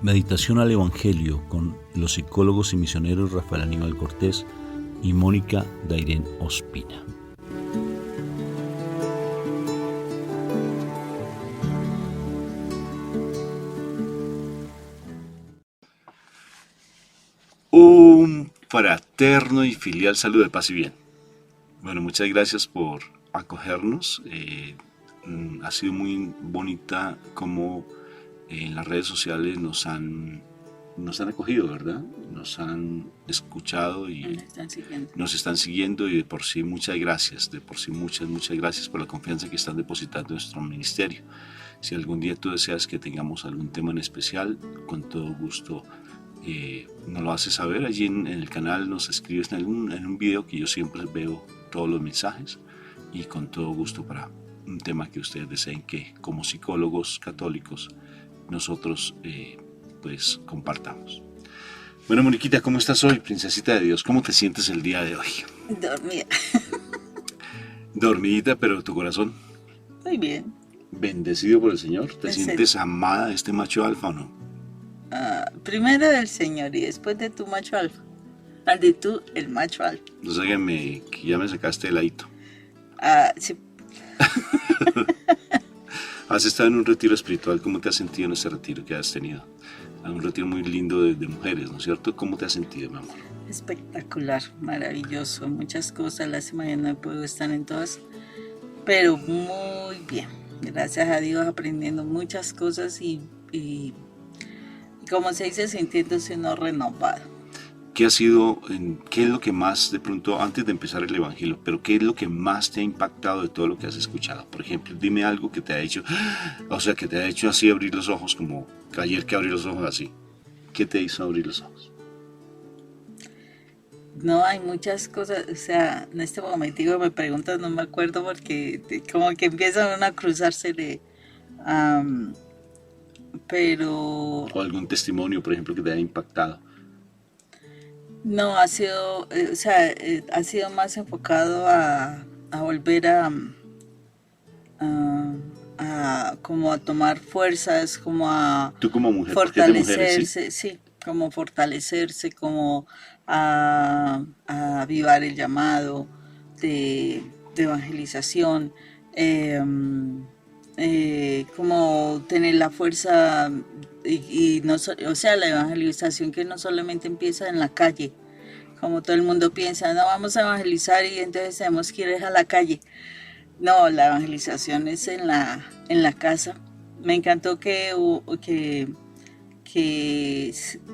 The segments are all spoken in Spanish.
Meditación al Evangelio con los psicólogos y misioneros Rafael Aníbal Cortés y Mónica Dairén Ospina. Un fraterno y filial saludo de paz y bien. Bueno, muchas gracias por acogernos. Ha sido muy bonita como en las redes sociales nos han acogido, ¿verdad? Nos han escuchado y nos están siguiendo, y de por sí muchas gracias, muchas gracias por la confianza que están depositando en nuestro ministerio. Si algún día tú deseas que tengamos algún tema en especial, con todo gusto nos lo haces saber. Allí en el canal nos escribes en un video que yo siempre veo todos los mensajes, y con todo gusto para un tema que ustedes deseen que como psicólogos católicos nosotros pues compartamos. Bueno, Moniquita, ¿cómo estás hoy, princesita de Dios? ¿Cómo te sientes el día de hoy? Dormida. Dormidita, pero tu corazón. Muy bien. Bendecido por el Señor. ¿Te sientes amada de este macho alfa o no? Primero del Señor y después de tu macho alfa. De tú, el macho alfa. No sé que ya me sacaste el ladito. Sí. Has estado en un retiro espiritual. ¿Cómo te has sentido en ese retiro que has tenido? Un retiro muy lindo de mujeres, ¿no es cierto? ¿Cómo te has sentido, mi amor? Espectacular, maravilloso, muchas cosas. Lástima que no puedo estar en todas, pero muy bien. Gracias a Dios, aprendiendo muchas cosas y como se dice, sintiéndose uno renovado. ¿Qué es lo que más, de pronto, antes de empezar el Evangelio, pero qué es lo que más te ha impactado de todo lo que has escuchado? Por ejemplo, dime algo que te ha hecho, que te ha hecho así abrir los ojos, como ayer que abrí los ojos así. ¿Qué te hizo abrir los ojos? No, hay muchas cosas, en este momento me preguntas, no me acuerdo porque como que empiezan a cruzarse pero... ¿O algún testimonio, por ejemplo, que te haya impactado? No, ha sido, ha sido más enfocado a volver como a tomar fuerzas, como a tú como mujer, fortalecerse, mujeres, ¿sí? Como fortalecerse, como a avivar el llamado de evangelización, como tener la fuerza y no, la evangelización que no solamente empieza en la calle, como todo el mundo piensa, no vamos a evangelizar y entonces tenemos que ir a la calle. No, la evangelización es en la casa. Me encantó que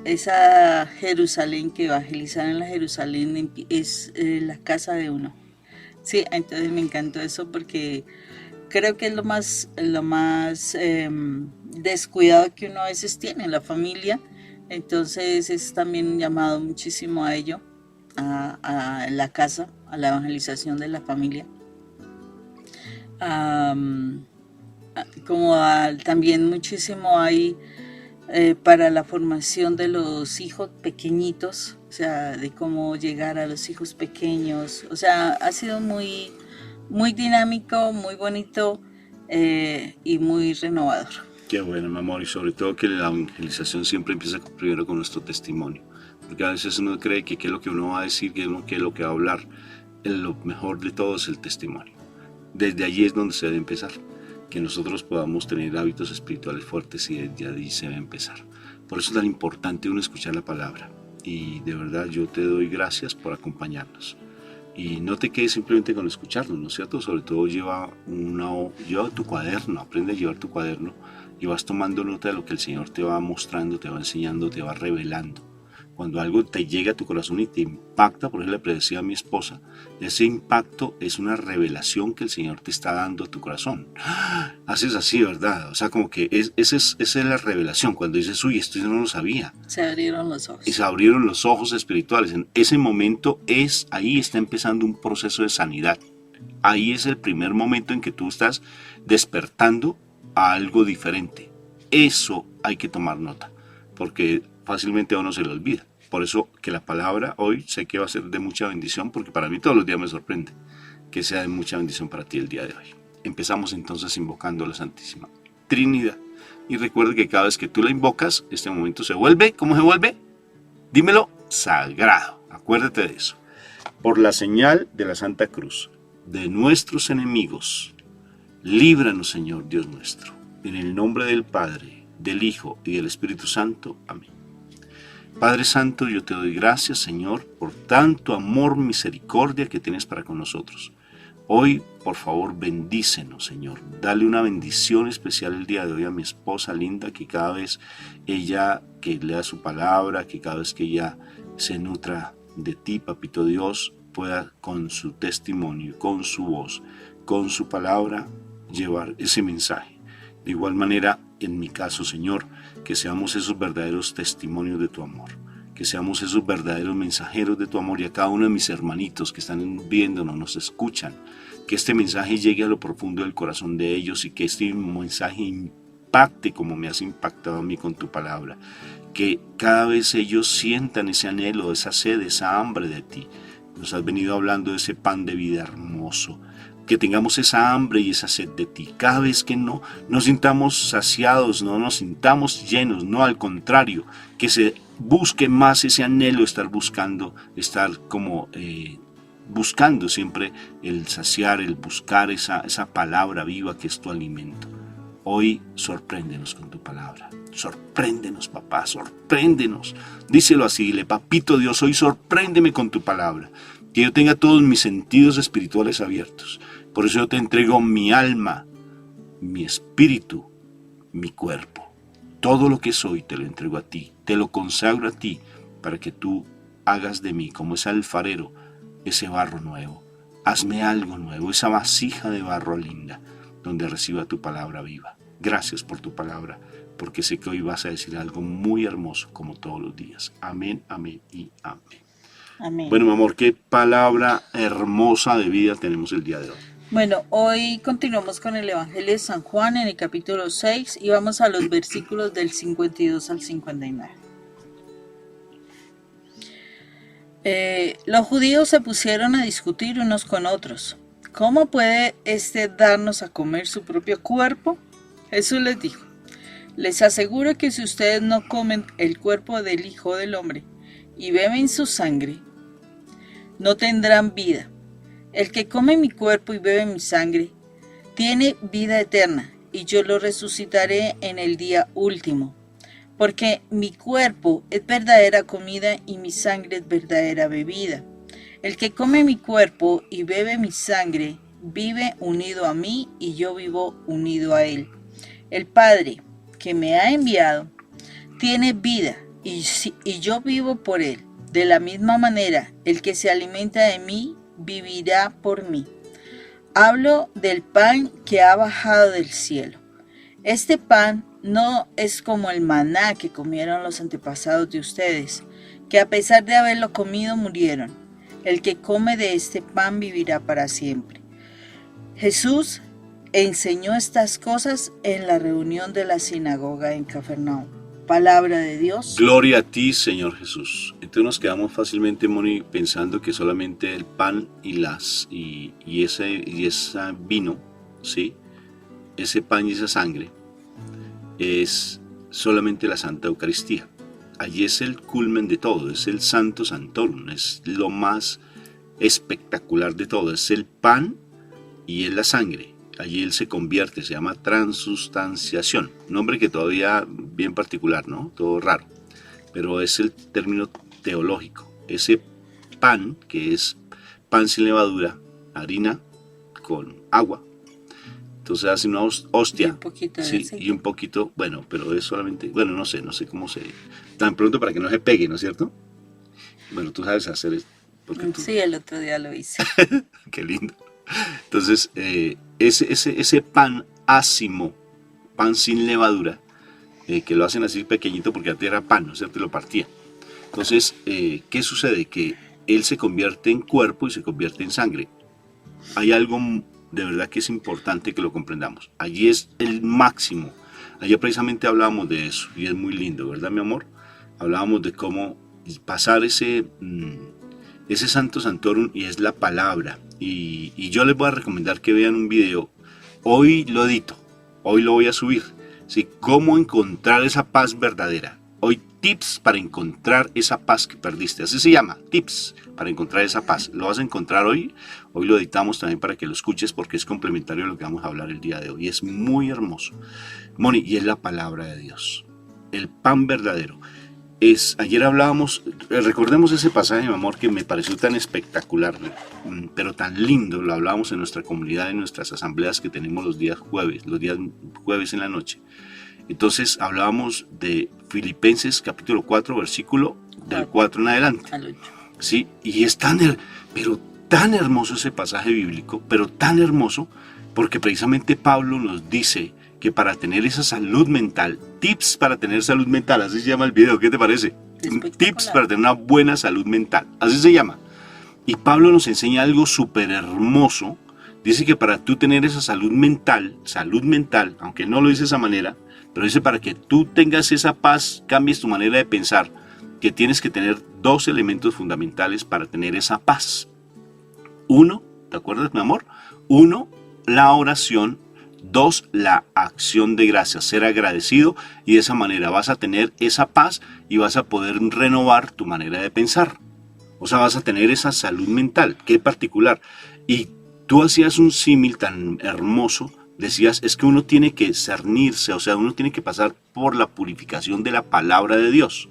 esa Jerusalén, que evangelizar en la Jerusalén es la casa de uno. Sí, entonces me encantó eso porque creo que es lo más descuidado que uno a veces tiene en la familia. Entonces es también un llamado muchísimo a ello, a la casa, a la evangelización de la familia. También muchísimo hay para la formación de los hijos pequeñitos, de cómo llegar a los hijos pequeños. Ha sido muy dinámico, muy bonito y muy renovador. Qué bueno, mi amor, y sobre todo que la evangelización siempre empieza primero con nuestro testimonio, porque a veces uno cree que qué es lo que uno va a decir, qué es lo que va a hablar. Lo mejor de todo es el testimonio. Desde allí es donde se debe empezar, que nosotros podamos tener hábitos espirituales fuertes, y desde allí se debe empezar. Por eso es tan importante uno escuchar la palabra, y de verdad yo te doy gracias por acompañarnos. Y no te quedes simplemente con escucharlo, ¿no es cierto? Sobre todo lleva tu cuaderno, aprende a llevar tu cuaderno y vas tomando nota de lo que el Señor te va mostrando, te va enseñando, te va revelando. Cuando algo te llega a tu corazón y te impacta, por ejemplo, le decía a mi esposa, ese impacto es una revelación que el Señor te está dando a tu corazón. Haces así, ¿verdad? Como que esa es la revelación, cuando dices, uy, esto yo no lo sabía. Se abrieron los ojos. Y se abrieron los ojos espirituales. En ese momento ahí está empezando un proceso de sanidad. Ahí es el primer momento en que tú estás despertando a algo diferente. Eso hay que tomar nota, porque fácilmente a uno se le olvida. Por eso que la palabra hoy sé que va a ser de mucha bendición, porque para mí todos los días me sorprende que sea de mucha bendición para ti el día de hoy. Empezamos entonces invocando a la Santísima. Trinidad. Y recuerda que cada vez que tú la invocas, este momento se vuelve, ¿cómo se vuelve? Dímelo, sagrado. Acuérdate de eso. Por la señal de la Santa Cruz, de nuestros enemigos, líbranos, Señor Dios nuestro. En el nombre del Padre, del Hijo y del Espíritu Santo. Amén. Padre Santo, yo te doy gracias, Señor, por tanto amor, misericordia que tienes para con nosotros. Hoy, por favor, bendícenos, Señor. Dale una bendición especial el día de hoy a mi esposa linda, que cada vez ella que lea su palabra, que cada vez que ella se nutra de ti, Papito Dios, pueda con su testimonio, con su voz, con su palabra, llevar ese mensaje. De igual manera, en mi caso, Señor, que seamos esos verdaderos testimonios de tu amor, que seamos esos verdaderos mensajeros de tu amor, y a cada uno de mis hermanitos que están viéndonos, nos escuchan, que este mensaje llegue a lo profundo del corazón de ellos y que este mensaje impacte como me has impactado a mí con tu palabra, que cada vez ellos sientan ese anhelo, esa sed, esa hambre de ti. Nos has venido hablando de ese pan de vida hermoso, que tengamos esa hambre y esa sed de ti. Cada vez que no nos sintamos saciados, no nos sintamos llenos, no, al contrario, que se busque más ese anhelo, estar buscando, estar como buscando siempre el saciar, el buscar esa palabra viva que es tu alimento. Hoy sorpréndenos con tu palabra. Sorpréndenos, papá, sorpréndenos. Díselo así, dile, papito Dios, hoy sorpréndeme con tu palabra. Que yo tenga todos mis sentidos espirituales abiertos. Por eso yo te entrego mi alma, mi espíritu, mi cuerpo. Todo lo que soy te lo entrego a ti, te lo consagro a ti, para que tú hagas de mí, como ese alfarero, ese barro nuevo. Hazme algo nuevo, esa vasija de barro linda, donde reciba tu palabra viva. Gracias por tu palabra, porque sé que hoy vas a decir algo muy hermoso, como todos los días. Amén, amén y amén. Amén. Bueno, mi amor, qué palabra hermosa de vida tenemos el día de hoy. Bueno, hoy continuamos con el Evangelio de San Juan en el capítulo 6 y vamos a los versículos del 52 al 59. Los judíos se pusieron a discutir unos con otros. ¿Cómo puede éste darnos a comer su propio cuerpo? Jesús les dijo, les aseguro que si ustedes no comen el cuerpo del Hijo del Hombre y beben su sangre, no tendrán vida. El que come mi cuerpo y bebe mi sangre, tiene vida eterna, y yo lo resucitaré en el día último. Porque mi cuerpo es verdadera comida y mi sangre es verdadera bebida. El que come mi cuerpo y bebe mi sangre, vive unido a mí y yo vivo unido a él. El Padre que me ha enviado tiene vida y yo vivo por él. De la misma manera, el que se alimenta de mí, vivirá por mí. Hablo del pan que ha bajado del cielo. Este pan no es como el maná que comieron los antepasados de ustedes, que a pesar de haberlo comido murieron. El que come de este pan vivirá para siempre. Jesús enseñó estas cosas en la reunión de la sinagoga en Cafarnaúm. Palabra de Dios. Gloria a ti, Señor Jesús. Entonces nos quedamos fácilmente, Moni, pensando que solamente el pan y ese vino, ¿sí? Ese pan y esa sangre es solamente la Santa Eucaristía. Allí es el culmen de todo, es el Santo Santorum, es lo más espectacular de todo, es el pan y es la sangre. Allí él se convierte, se llama transustanciación, nombre que todavía bien particular, ¿no? Todo raro, pero es el término teológico. Ese pan, que es pan sin levadura, harina con agua, entonces hace una hostia, Y un poquito de sí, aceite. y un poquito, bueno, pero es solamente, bueno, no sé cómo se, tan pronto para que no se pegue, ¿no es cierto? Bueno, tú sabes hacer esto, porque tú, Sí, el otro día lo hice. qué lindo. Entonces, ese pan ácimo, pan sin levadura, que lo hacen así pequeñito porque antes era pan, ¿no es cierto? Y lo partían. Entonces, ¿qué sucede? Que él se convierte en cuerpo y se convierte en sangre. Hay algo de verdad que es importante que lo comprendamos. Allí es el máximo. Allí precisamente hablábamos de eso y es muy lindo, ¿verdad, mi amor? Hablábamos de cómo pasar ese Santo Santorum y es la palabra. Y yo les voy a recomendar que vean un video. Hoy lo edito, hoy lo voy a subir. ¿sí? Cómo encontrar esa paz verdadera. Hoy tips para encontrar esa paz que perdiste. Así se llama, tips para encontrar esa paz. Lo vas a encontrar hoy. Hoy lo editamos también para que lo escuches porque es complementario a lo que vamos a hablar el día de hoy. Es muy hermoso. Moni, y es la palabra de Dios. El pan verdadero. Ayer hablábamos, recordemos ese pasaje, mi amor, que me pareció tan espectacular, pero tan lindo. Lo hablábamos en nuestra comunidad, en nuestras asambleas que tenemos los días jueves en la noche. Entonces hablábamos de Filipenses capítulo 4, versículo del 4 en adelante. ¿Sí? Y es pero tan hermoso ese pasaje bíblico, pero tan hermoso, porque precisamente Pablo nos dice que para tener esa salud mental, tips para tener salud mental, así se llama el video, ¿qué te parece? Tips para tener una buena salud mental, así se llama. Y Pablo nos enseña algo súper hermoso. Dice que para tú tener esa salud mental, aunque no lo dice de esa manera, pero dice para que tú tengas esa paz, cambies tu manera de pensar, que tienes que tener 2 elementos fundamentales para tener esa paz. 1, ¿te acuerdas, mi amor? 1, la oración. 2, la acción de gracias, ser agradecido, y de esa manera vas a tener esa paz y vas a poder renovar tu manera de pensar. O sea, vas a tener esa salud mental, qué particular. Y tú hacías un símil tan hermoso, decías, es que uno tiene que cernirse, o sea, uno tiene que pasar por la purificación de la palabra de Dios.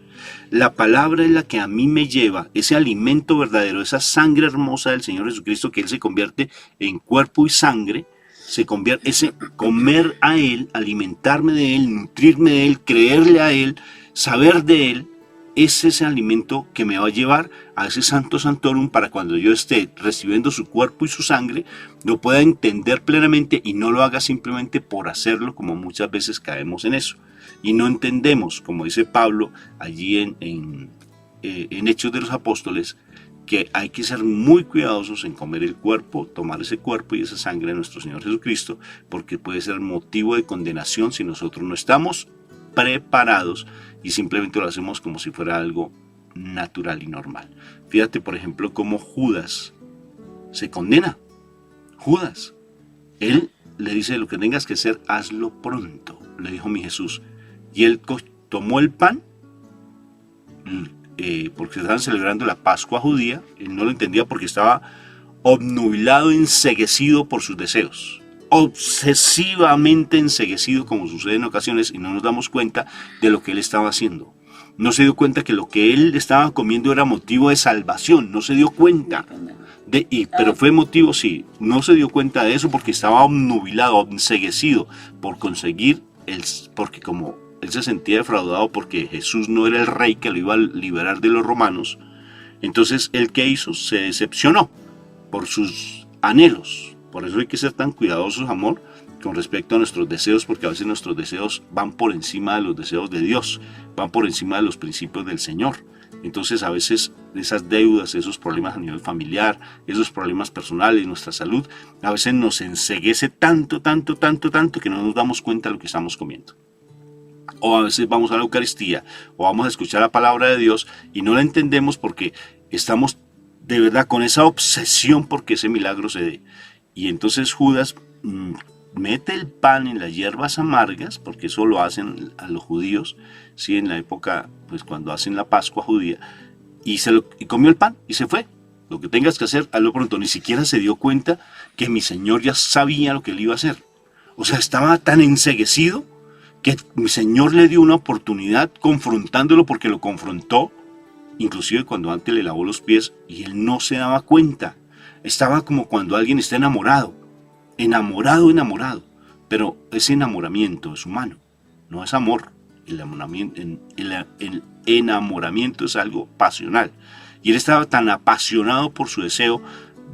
La palabra es la que a mí me lleva, ese alimento verdadero, esa sangre hermosa del Señor Jesucristo, que Él se convierte en cuerpo y sangre, se convierte, ese comer a Él, alimentarme de Él, nutrirme de Él, creerle a Él, saber de Él, es ese alimento que me va a llevar a ese santo santorum para cuando yo esté recibiendo su cuerpo y su sangre, lo pueda entender plenamente y no lo haga simplemente por hacerlo, como muchas veces caemos en eso. Y no entendemos, como dice Pablo allí en Hechos de los Apóstoles, que hay que ser muy cuidadosos en comer el cuerpo, tomar ese cuerpo y esa sangre de nuestro Señor Jesucristo, porque puede ser motivo de condenación si nosotros no estamos preparados y simplemente lo hacemos como si fuera algo natural y normal. Fíjate, por ejemplo, cómo Judas se condena. Judas, él le dice, lo que tengas que hacer, hazlo pronto, le dijo mi Jesús. Y él tomó el pan, porque estaban celebrando la Pascua judía, él no lo entendía porque estaba obnubilado, enceguecido por sus deseos, obsesivamente enceguecido, como sucede en ocasiones, y no nos damos cuenta de lo que él estaba haciendo. No se dio cuenta que lo que él estaba comiendo era motivo de salvación, no se dio cuenta. Pero fue motivo, sí, no se dio cuenta de eso porque estaba obnubilado, enceguecido por conseguir, porque como él se sentía defraudado porque Jesús no era el rey que lo iba a liberar de los romanos, entonces él, ¿qué hizo? Se decepcionó por sus anhelos. Por eso hay que ser tan cuidadosos, amor, con respecto a nuestros deseos, porque a veces nuestros deseos van por encima de los deseos de Dios, van por encima de los principios del Señor. Entonces a veces esas deudas, esos problemas a nivel familiar, esos problemas personales, nuestra salud, a veces nos enceguece tanto que no nos damos cuenta de lo que estamos comiendo. O a veces vamos a la Eucaristía o vamos a escuchar la palabra de Dios y no la entendemos porque estamos de verdad con esa obsesión porque ese milagro se dé. Y entonces Judas mete el pan en las hierbas amargas, porque eso lo hacen a los judíos, ¿sí? En la época, pues cuando hacen la Pascua judía, y comió el pan y se fue. Lo que tengas que hacer, hazlo pronto. Ni siquiera se dio cuenta que mi Señor ya sabía lo que él iba a hacer. O sea, estaba tan enceguecido que mi Señor le dio una oportunidad confrontándolo, porque lo confrontó, inclusive cuando antes le lavó los pies, y él no se daba cuenta. Estaba como cuando alguien está enamorado, pero ese enamoramiento es humano, no es amor. El enamoramiento es algo pasional, y él estaba tan apasionado por su deseo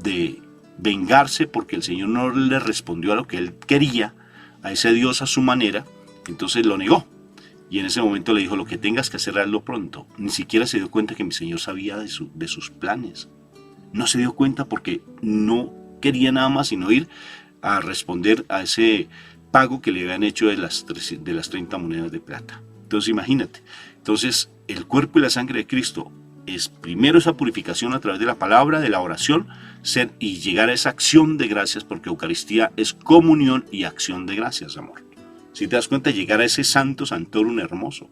de vengarse porque el Señor no le respondió a lo que él quería, a ese Dios a su manera. Entonces lo negó, y en ese momento le dijo, lo que tengas que hacer, hazlo pronto. Ni siquiera se dio cuenta que mi Señor sabía de sus planes. No se dio cuenta porque no quería nada más sino ir a responder a ese pago que le habían hecho de las 30 monedas de plata. Entonces imagínate, entonces el cuerpo y la sangre de Cristo es primero esa purificación a través de la palabra, de la oración, y llegar a esa acción de gracias, porque Eucaristía es comunión y acción de gracias, amor. Si te das cuenta, llegar a ese santo santorum hermoso.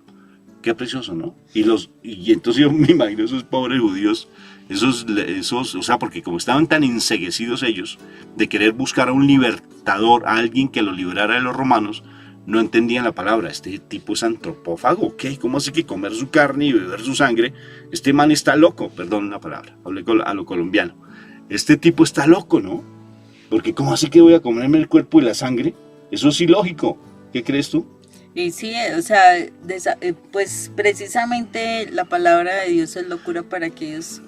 Qué precioso, ¿no? Y entonces yo me imagino esos pobres judíos, o sea, porque como estaban tan enceguecidos ellos de querer buscar a un libertador, a alguien que los librara de los romanos, no entendían la palabra. Este tipo es antropófago, ¿qué? ¿Cómo así que comer su carne y beber su sangre? Este man está loco, perdón la palabra, hablé a lo colombiano. Este tipo está loco, ¿no? Porque ¿cómo así que voy a comerme el cuerpo y la sangre? Eso es ilógico. ¿Qué crees tú? Y sí, o sea, pues precisamente la palabra de Dios es locura para aquellos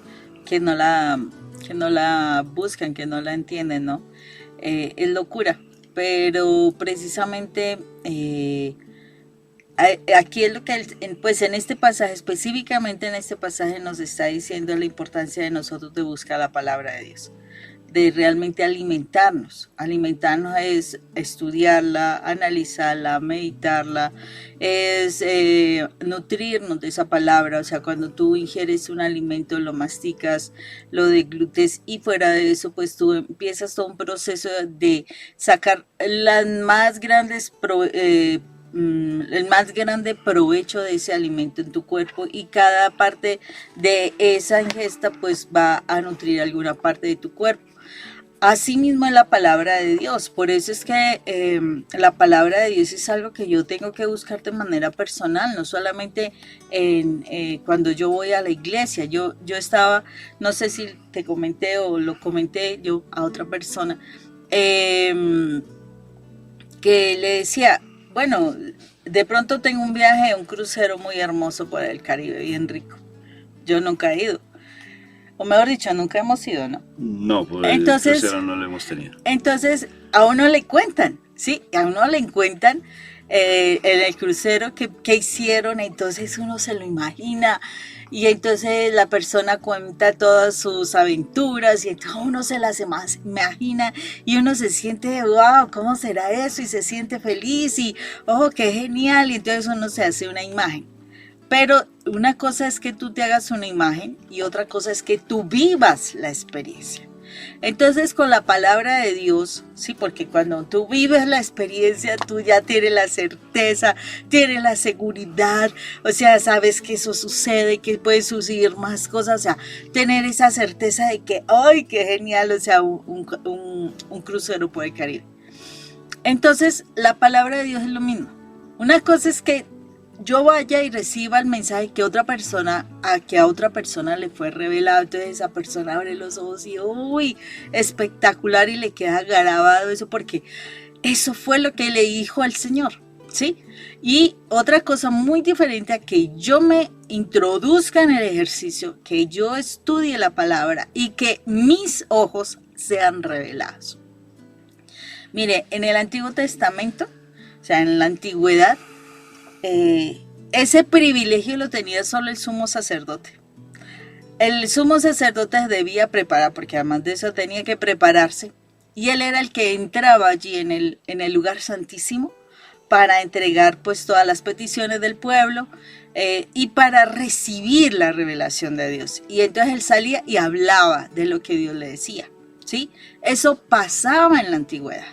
que no la buscan, que no la entienden, ¿no? Es locura, pero precisamente aquí es lo que, pues en este pasaje, específicamente en este pasaje nos está diciendo la importancia de nosotros de buscar la palabra de Dios, de realmente alimentarnos. Alimentarnos es estudiarla, analizarla, meditarla, es nutrirnos de esa palabra. O sea, cuando tú ingieres un alimento, lo masticas, lo deglutes, y fuera de eso, pues tú empiezas todo un proceso de sacar las más grandes el más grande provecho de ese alimento en tu cuerpo, y cada parte de esa ingesta pues va a nutrir alguna parte de tu cuerpo. Asimismo es la palabra de Dios. Por eso es que la palabra de Dios es algo que yo tengo que buscar de manera personal, no solamente cuando yo voy a la iglesia. Yo estaba, no sé si te comenté o lo comenté yo a otra persona, que le decía, bueno, de pronto tengo un viaje, un crucero muy hermoso por el Caribe, bien rico. Yo nunca he ido. O mejor dicho, nunca hemos ido, ¿no? No, por el crucero no lo hemos tenido. Entonces, a uno le cuentan, ¿sí? A uno le cuentan en el crucero que hicieron, entonces uno se lo imagina, y entonces la persona cuenta todas sus aventuras, y entonces uno se las imagina, y uno se siente, wow, ¿cómo será eso? Y se siente feliz, y oh, qué genial, y entonces uno se hace una imagen. Pero una cosa es que tú te hagas una imagen y otra cosa es que tú vivas la experiencia. Entonces, con la palabra de Dios, sí, porque cuando tú vives la experiencia, tú ya tienes la certeza, tienes la seguridad, o sea, sabes que eso sucede, que puede suceder más cosas, o sea, tener esa certeza de que, ¡ay, qué genial! O sea, un crucero por el Caribe. Entonces, la palabra de Dios es lo mismo. Una cosa es que yo vaya y reciba el mensaje que a otra persona le fue revelado, entonces esa persona abre los ojos y uy, espectacular, y le queda grabado eso, porque eso fue lo que le dijo al Señor, ¿sí? Y otra cosa muy diferente a que yo me introduzca en el ejercicio, que yo estudie la palabra y que mis ojos sean revelados. Mire, en el Antiguo Testamento, o sea, en la antigüedad, ese privilegio lo tenía solo el sumo sacerdote. El sumo sacerdote debía preparar, porque además de eso tenía que prepararse, y él era el que entraba allí en el lugar santísimo para entregar pues todas las peticiones del pueblo, y para recibir la revelación de Dios. Y entonces él salía y hablaba de lo que Dios le decía, ¿sí? Eso pasaba en la antigüedad.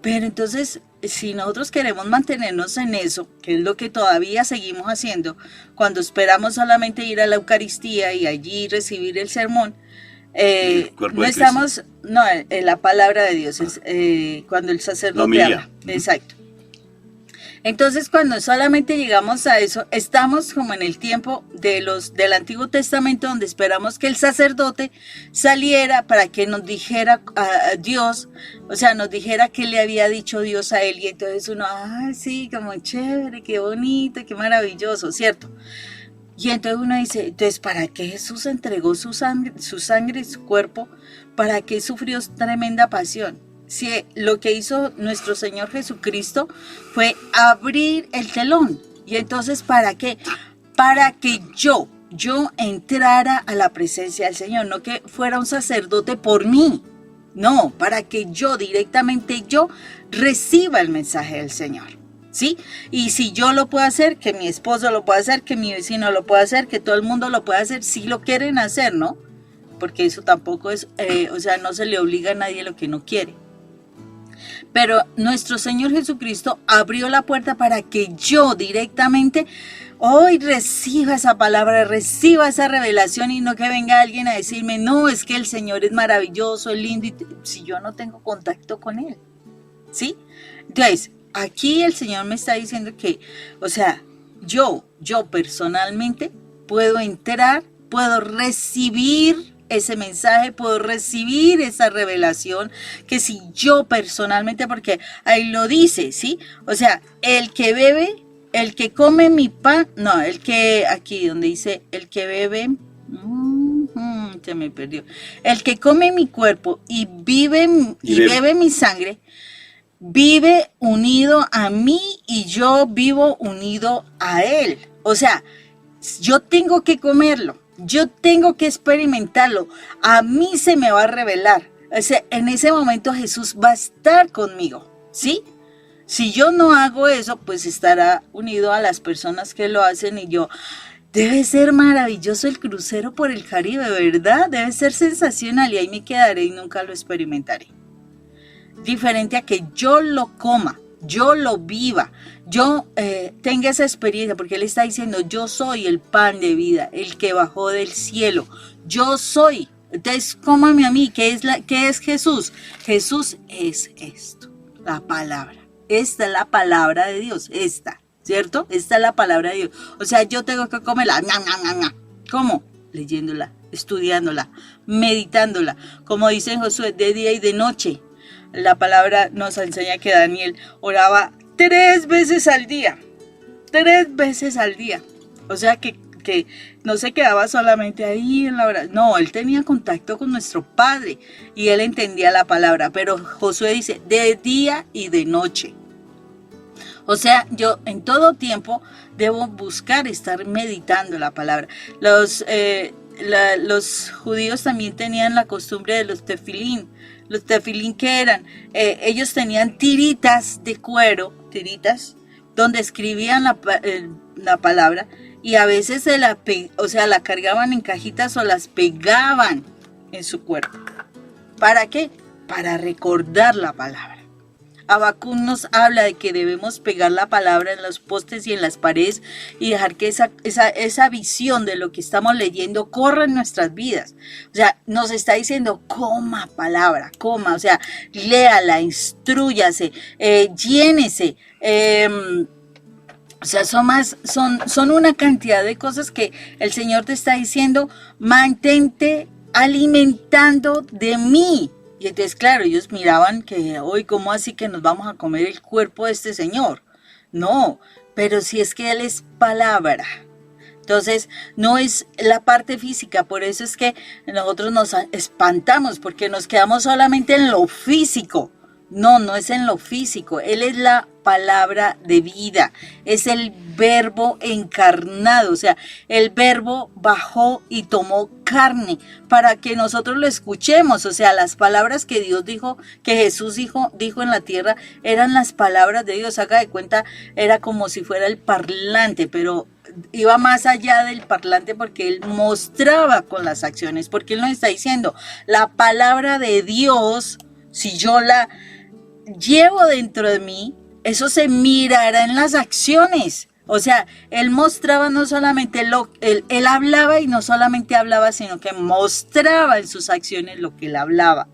Pero entonces, si nosotros queremos mantenernos en eso, que es lo que todavía seguimos haciendo, cuando esperamos solamente ir a la Eucaristía y allí recibir el sermón, no estamos, no, la palabra de Dios, es cuando el sacerdote habla, exacto. Entonces, cuando solamente llegamos a eso, estamos como en el tiempo del Antiguo Testamento, donde esperamos que el sacerdote saliera para que nos dijera a Dios, o sea, nos dijera qué le había dicho Dios a él, y entonces uno, ay, sí, como chévere, qué bonito, qué maravilloso, ¿cierto? Y entonces uno dice, entonces, ¿para qué Jesús entregó su sangre y su cuerpo? ¿Para qué sufrió tremenda pasión? Si lo que hizo nuestro Señor Jesucristo fue abrir el telón. Y entonces, ¿para qué? Para que yo entrara a la presencia del Señor, no que fuera un sacerdote por mí. No, para que directamente yo reciba el mensaje del Señor, ¿sí? Y si yo lo puedo hacer, que mi esposo lo pueda hacer, que mi vecino lo pueda hacer, que todo el mundo lo pueda hacer, si lo quieren hacer, ¿no? Porque eso tampoco es, o sea, no se le obliga a nadie lo que no quiere. Pero nuestro Señor Jesucristo abrió la puerta para que yo directamente hoy reciba esa palabra, reciba esa revelación y no que venga alguien a decirme, no, es que el Señor es maravilloso, es lindo, si yo no tengo contacto con Él, ¿sí? Entonces, aquí el Señor me está diciendo que, o sea, yo personalmente puedo entrar, puedo recibir ese mensaje, puedo recibir esa revelación, que si yo personalmente, porque ahí lo dice, ¿sí? O sea, el que bebe, el que come mi pan, no, el que, aquí donde dice, el que bebe, se me perdió, el que come mi cuerpo y bebe mi sangre, vive unido a mí y yo vivo unido a él. O sea, yo tengo que comerlo, yo tengo que experimentarlo, a mí se me va a revelar. O sea, en ese momento Jesús va a estar conmigo, ¿sí? Si yo no hago eso, pues estará unido a las personas que lo hacen y yo... Debe ser maravilloso el crucero por el Caribe, ¿verdad? Debe ser sensacional y ahí me quedaré y nunca lo experimentaré. Diferente a que yo lo coma, yo lo viva, yo tenga esa experiencia, porque Él está diciendo, yo soy el pan de vida, el que bajó del cielo, yo soy. Entonces, cómame a mí, ¿qué es Jesús? Jesús es esto, la palabra. Esta es la palabra de Dios, ¿cierto? Esta es la palabra de Dios. O sea, yo tengo que comerla. ¿Cómo? Leyéndola, estudiándola, meditándola. Como dice Josué, de día y de noche. La palabra nos enseña que Daniel oraba 3 veces al día. 3 veces al día. O sea que no se quedaba solamente ahí en la oración. No, él tenía contacto con nuestro Padre y él entendía la palabra. Pero Josué dice, de día y de noche. O sea, yo en todo tiempo debo buscar estar meditando la palabra. Los judíos también tenían la costumbre de los tefilín. Los tefilín, ¿qué eran? Ellos tenían tiritas de cuero, donde escribían la palabra y a veces la cargaban en cajitas o las pegaban en su cuerpo. ¿Para qué? Para recordar la palabra. Habacuc nos habla de que debemos pegar la palabra en los postes y en las paredes y dejar que esa visión de lo que estamos leyendo corra en nuestras vidas. O sea, nos está diciendo, coma palabra, coma, o sea, léala, instrúyase, llénese. O sea, son una cantidad de cosas que el Señor te está diciendo, mantente alimentando de mí. Y entonces, claro, ellos miraban que hoy, ¿cómo así que nos vamos a comer el cuerpo de este Señor? No, pero si es que Él es palabra. Entonces, no es la parte física, por eso es que nosotros nos espantamos, porque nos quedamos solamente en lo físico. No es en lo físico, Él es la palabra de vida, es el verbo encarnado, o sea, el verbo bajó y tomó carne para que nosotros lo escuchemos, o sea, las palabras que Dios dijo, que Jesús dijo en la tierra, eran las palabras de Dios. Haga de cuenta, era como si fuera el parlante, pero iba más allá del parlante porque Él mostraba con las acciones, porque Él nos está diciendo, la palabra de Dios, si yo la llevo dentro de mí, eso se mirará en las acciones. O sea, Él mostraba no solamente él hablaba y no solamente hablaba, sino que mostraba en sus acciones lo que Él hablaba.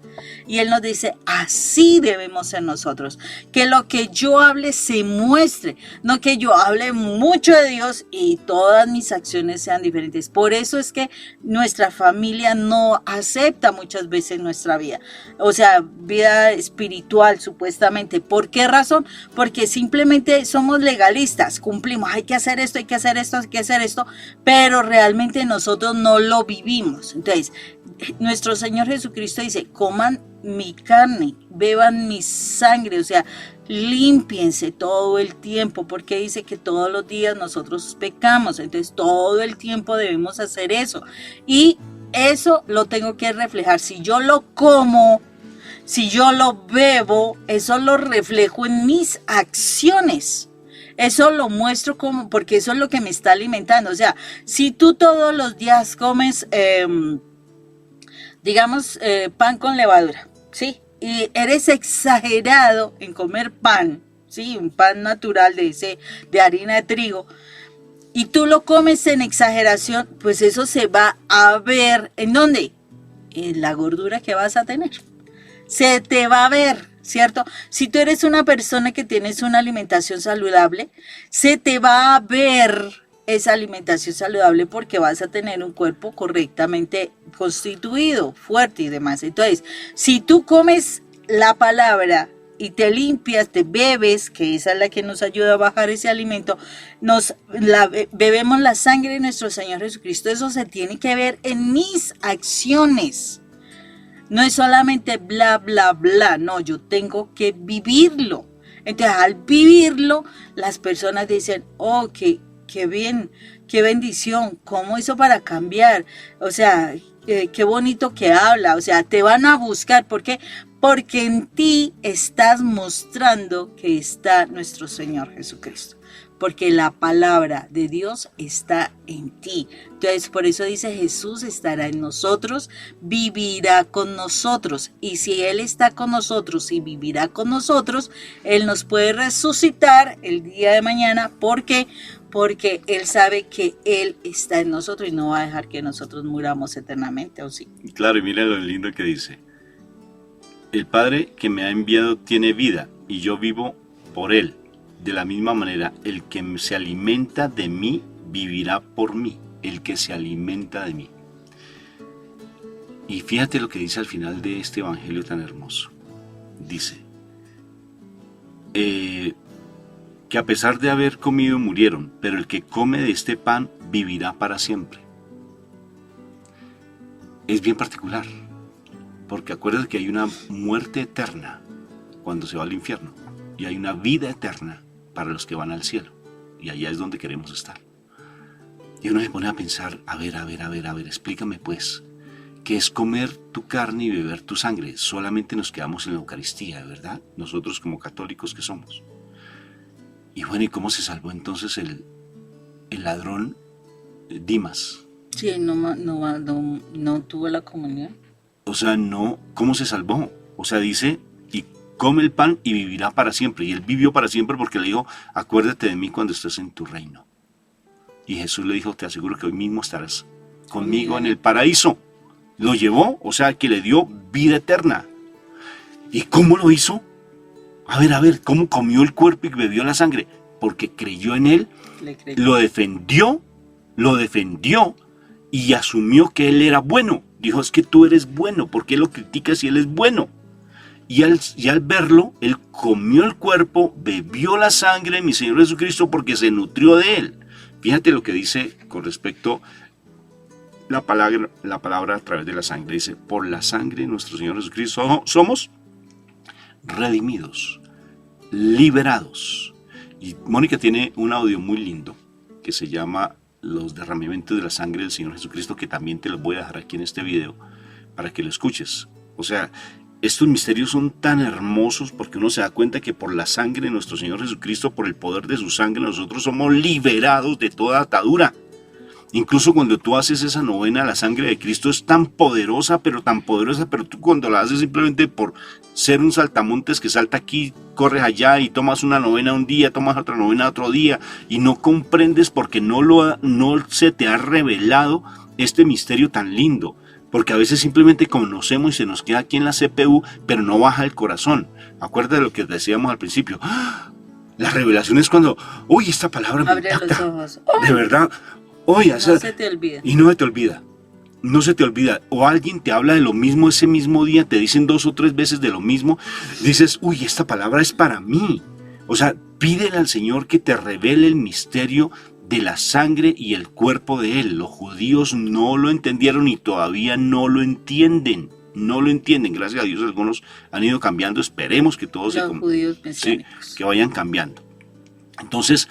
Y Él nos dice, así debemos ser nosotros, que lo que yo hable se muestre, no que yo hable mucho de Dios y todas mis acciones sean diferentes. Por eso es que nuestra familia no acepta muchas veces nuestra vida, o sea, vida espiritual supuestamente. ¿Por qué razón? Porque simplemente somos legalistas, cumplimos, hay que hacer esto, hay que hacer esto, hay que hacer esto, pero realmente nosotros no lo vivimos. Entonces, nuestro Señor Jesucristo dice, coman mi carne, beban mi sangre, o sea, límpiense todo el tiempo, porque dice que todos los días nosotros pecamos, entonces todo el tiempo debemos hacer eso, y eso lo tengo que reflejar. Si yo lo como, si yo lo bebo, eso lo reflejo en mis acciones. Eso lo muestro porque eso es lo que me está alimentando. O sea, si tú todos los días comes, digamos, pan con levadura, ¿sí? y eres exagerado en comer pan, ¿sí? Un pan natural de harina de trigo, y tú lo comes en exageración, pues eso se va a ver, ¿en dónde? En la gordura que vas a tener. Se te va a ver, ¿cierto? Si tú eres una persona que tienes una alimentación saludable, se te va a ver esa alimentación saludable porque vas a tener un cuerpo correctamente constituido, fuerte y demás. Entonces, si tú comes la palabra y te limpias, te bebes, que esa es la que nos ayuda a bajar ese alimento, bebemos la sangre de nuestro Señor Jesucristo, eso se tiene que ver en mis acciones. No es solamente bla, bla, bla, no, yo tengo que vivirlo. Entonces, al vivirlo, las personas dicen, oh, qué bien, qué bendición, ¿cómo hizo para cambiar? O sea, qué bonito que habla, o sea, te van a buscar, ¿por qué? Porque en ti estás mostrando que está nuestro Señor Jesucristo. Porque la palabra de Dios está en ti. Entonces, por eso dice, Jesús estará en nosotros, vivirá con nosotros. Y si Él está con nosotros y vivirá con nosotros, Él nos puede resucitar el día de mañana. ¿Por qué? Porque Él sabe que Él está en nosotros y no va a dejar que nosotros muramos eternamente, ¿o sí? Claro, y mira lo lindo que dice. El Padre que me ha enviado tiene vida y yo vivo por Él. De la misma manera, el que se alimenta de mí, vivirá por mí. El que se alimenta de mí. Y fíjate lo que dice al final de este evangelio tan hermoso. Dice, que a pesar de haber comido murieron, pero el que come de este pan vivirá para siempre. Es bien particular, porque acuérdate que hay una muerte eterna cuando se va al infierno, y hay una vida eterna para los que van al cielo, y allá es donde queremos estar. Y uno se pone a pensar, a ver, explícame pues, ¿qué es comer tu carne y beber tu sangre? Solamente nos quedamos en la Eucaristía, ¿verdad? Nosotros como católicos que somos. Y bueno, ¿y cómo se salvó entonces el ladrón Dimas? Sí, no tuvo la comunión. O sea, no, ¿cómo se salvó? O sea, dice, y come el pan y vivirá para siempre. Y él vivió para siempre porque le dijo, acuérdate de mí cuando estés en tu reino. Y Jesús le dijo, te aseguro que hoy mismo estarás conmigo en el paraíso. Lo llevó, o sea, que le dio vida eterna. ¿Y cómo lo hizo? A ver, ¿cómo comió el cuerpo y bebió la sangre? Porque creyó en él, lo defendió y asumió que él era bueno. Dijo, es que tú eres bueno, ¿por qué lo criticas si él es bueno? Y al verlo, él comió el cuerpo, bebió la sangre de mi Señor Jesucristo porque se nutrió de él. Fíjate lo que dice con respecto la palabra a través de la sangre. Dice, por la sangre de nuestro Señor Jesucristo somos redimidos, liberados. Y Mónica tiene un audio muy lindo que se llama Los derramamientos de la sangre del Señor Jesucristo, que también te los voy a dejar aquí en este video para que lo escuches. O sea, estos misterios son tan hermosos porque uno se da cuenta que por la sangre de nuestro Señor Jesucristo, por el poder de su sangre, nosotros somos liberados de toda atadura. Incluso cuando tú haces esa novena, la sangre de Cristo es tan poderosa, pero tú cuando la haces simplemente por ser un saltamontes que salta aquí, corres allá y tomas una novena un día, tomas otra novena otro día y no comprendes porque no se te ha revelado este misterio tan lindo. Porque a veces simplemente conocemos y se nos queda aquí en la CPU, pero no baja el corazón. Acuérdate de lo que decíamos al principio. ¡Ah! La revelación es cuando, uy, esta palabra me Abre los ojos. De verdad. Oye, no se te olvida. Y no se te olvida. No se te olvida. O alguien te habla de lo mismo ese mismo día, te dicen 2 o 3 veces de lo mismo. Dices, uy, esta palabra es para mí. O sea, pídele al Señor que te revele el misterio de la sangre y el cuerpo de Él. Los judíos no lo entendieron y todavía no lo entienden. No lo entienden. Gracias a Dios algunos han ido cambiando. Esperemos que todos judíos mesiánicos. que vayan cambiando. Entonces,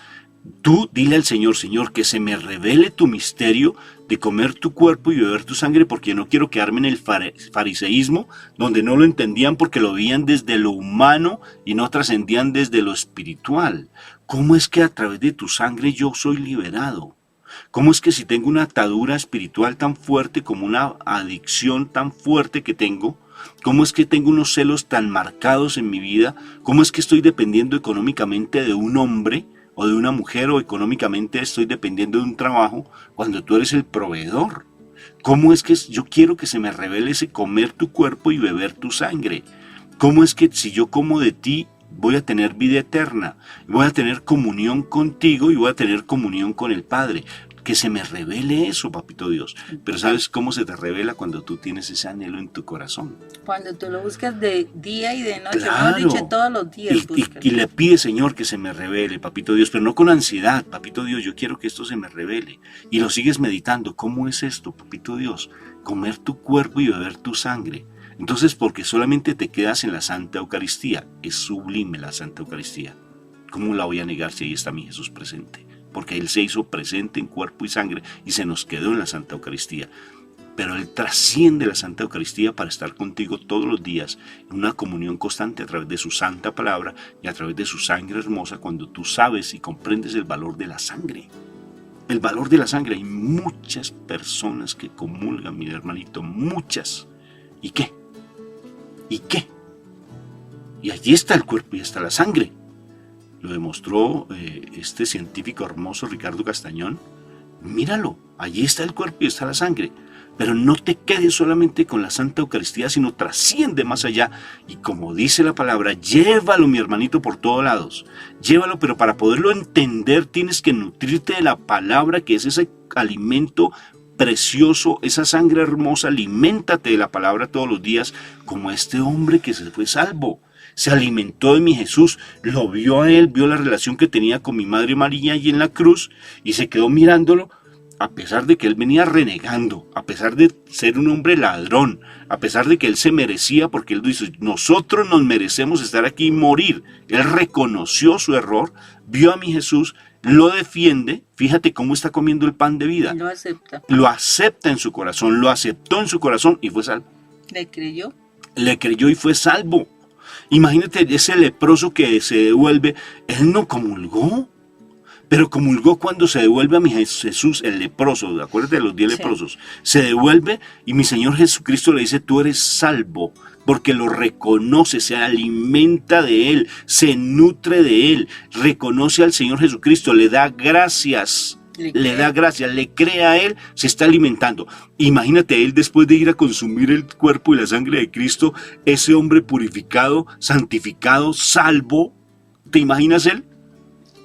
tú dile al Señor, Señor, que se me revele tu misterio de comer tu cuerpo y beber tu sangre, porque no quiero quedarme en el fariseísmo, donde no lo entendían porque lo veían desde lo humano y no trascendían desde lo espiritual. ¿Cómo es que a través de tu sangre yo soy liberado? ¿Cómo es que si tengo una atadura espiritual tan fuerte como una adicción tan fuerte que tengo, ¿Cómo es que tengo unos celos tan marcados en mi vida? ¿Cómo es que estoy dependiendo económicamente de un hombre o de una mujer, o económicamente estoy dependiendo de un trabajo cuando tú eres el proveedor? ¿Cómo es que yo quiero que se me revele ese comer tu cuerpo y beber tu sangre? ¿Cómo es que si yo como de ti voy a tener vida eterna, voy a tener comunión contigo y voy a tener comunión con el Padre? Que se me revele eso, papito Dios. Pero ¿sabes cómo se te revela? Cuando tú tienes ese anhelo en tu corazón. Cuando tú lo buscas de día y de noche, Claro. mejor dicho, todos los días. Y le pide, Señor, que se me revele, papito Dios, pero no con ansiedad, papito Dios, yo quiero que esto se me revele. Y lo sigues meditando. ¿Cómo es esto, papito Dios? Comer tu cuerpo y beber tu sangre. Entonces, porque solamente te quedas en la Santa Eucaristía. Es sublime la Santa Eucaristía. ¿Cómo la voy a negar si ahí está mi Jesús presente? Porque Él se hizo presente en cuerpo y sangre y se nos quedó en la Santa Eucaristía. Pero Él trasciende la Santa Eucaristía para estar contigo todos los días en una comunión constante a través de su santa palabra y a través de su sangre hermosa, cuando tú sabes y comprendes el valor de la sangre. El valor de la sangre. Hay muchas personas que comulgan, mi hermanito, muchas. ¿Y qué? ¿Y qué? Y allí está el cuerpo y está la sangre. Lo demostró este científico hermoso Ricardo Castañón. Míralo, allí está el cuerpo y está la sangre. Pero no te quedes solamente con la Santa Eucaristía, sino trasciende más allá. Y como dice la palabra, llévalo, mi hermanito, por todos lados. Llévalo, pero para poderlo entender tienes que nutrirte de la palabra, que es ese alimento precioso, esa sangre hermosa. Aliméntate de la palabra todos los días, como este hombre que se fue salvo. Se alimentó de mi Jesús, lo vio a Él, vio la relación que tenía con mi Madre María allí en la cruz y se quedó mirándolo, a pesar de que Él venía renegando, a pesar de ser un hombre ladrón, a pesar de que Él se merecía, porque Él dice, nosotros nos merecemos estar aquí y morir. Él reconoció su error, vio a mi Jesús, lo defiende, fíjate cómo está comiendo el pan de vida. Lo acepta. Lo acepta en su corazón, lo aceptó en su corazón y fue salvo. ¿Le creyó? Le creyó y fue salvo. Imagínate ese leproso que se devuelve, él no comulgó, pero comulgó cuando se devuelve a mi Jesús, el leproso, acuérdate de los 10 leprosos, se devuelve y mi Señor Jesucristo le dice, tú eres salvo, porque lo reconoce, se alimenta de Él, se nutre de Él, reconoce al Señor Jesucristo, le da gracias. Le da gracias, le cree a Él, se está alimentando. Imagínate Él después de ir a consumir el cuerpo y la sangre de Cristo, ese hombre purificado, santificado, salvo. ¿Te imaginas Él?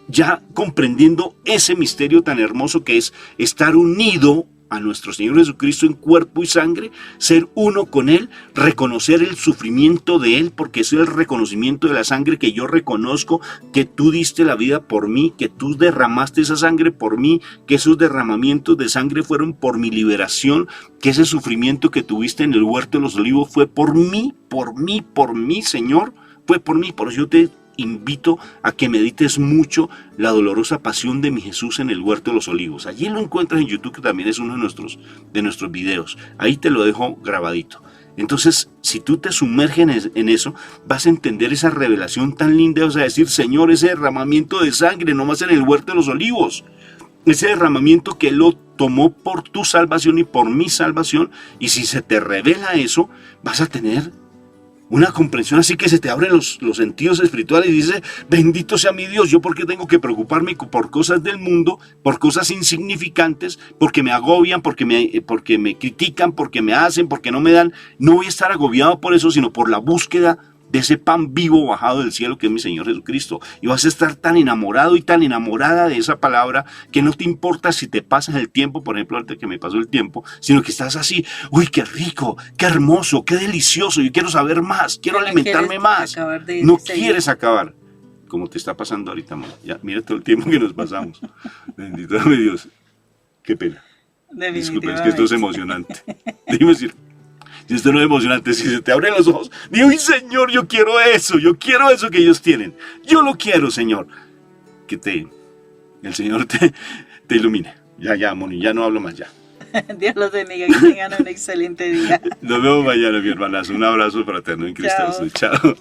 Ya comprendiendo ese misterio tan hermoso que es estar unido a nuestro Señor Jesucristo en cuerpo y sangre, ser uno con Él, reconocer el sufrimiento de Él, porque es el reconocimiento de la sangre que yo reconozco, que tú diste la vida por mí, que tú derramaste esa sangre por mí, que esos derramamientos de sangre fueron por mi liberación, que ese sufrimiento que tuviste en el huerto de los olivos fue por mí, Señor, fue por mí. Por eso yo te invito a que medites mucho la dolorosa pasión de mi Jesús en el huerto de los olivos. Allí lo encuentras en YouTube, que también es uno de nuestros videos. Ahí te lo dejo grabadito. Entonces, si tú te sumerges en eso, vas a entender esa revelación tan linda. Vas a decir, Señor, ese derramamiento de sangre, no más en el huerto de los olivos. Ese derramamiento que Él lo tomó por tu salvación y por mi salvación. Y si se te revela eso, vas a tener una comprensión así que se te abren los sentidos espirituales y dices, bendito sea mi Dios, yo por qué tengo que preocuparme por cosas del mundo, por cosas insignificantes, porque me agobian, porque me critican, porque me hacen, porque no me dan. No voy a estar agobiado por eso, sino por la búsqueda de ese pan vivo bajado del cielo que es mi Señor Jesucristo. Y vas a estar tan enamorado y tan enamorada de esa palabra que no te importa si te pasas el tiempo, por ejemplo, ahorita que me pasó el tiempo, sino que estás así, uy, qué rico, qué hermoso, qué delicioso, yo quiero saber más, quiero alimentarme más. No quieres acabar, como te está pasando ahorita, man. Ya, mira todo el tiempo que nos pasamos. Bendito sea mi Dios. Qué pena. Disculpe, es que esto es emocionante. Dime si esto no es emocionante, si se te abren los ojos, digo, Señor, yo quiero eso que ellos tienen. Yo lo quiero, Señor. Que el Señor te ilumine. Ya, Moni, ya no hablo más ya. Dios los bendiga, que tengan un excelente día. Nos vemos mañana, mi hermanazo. Un abrazo fraterno en Cristo. Chao.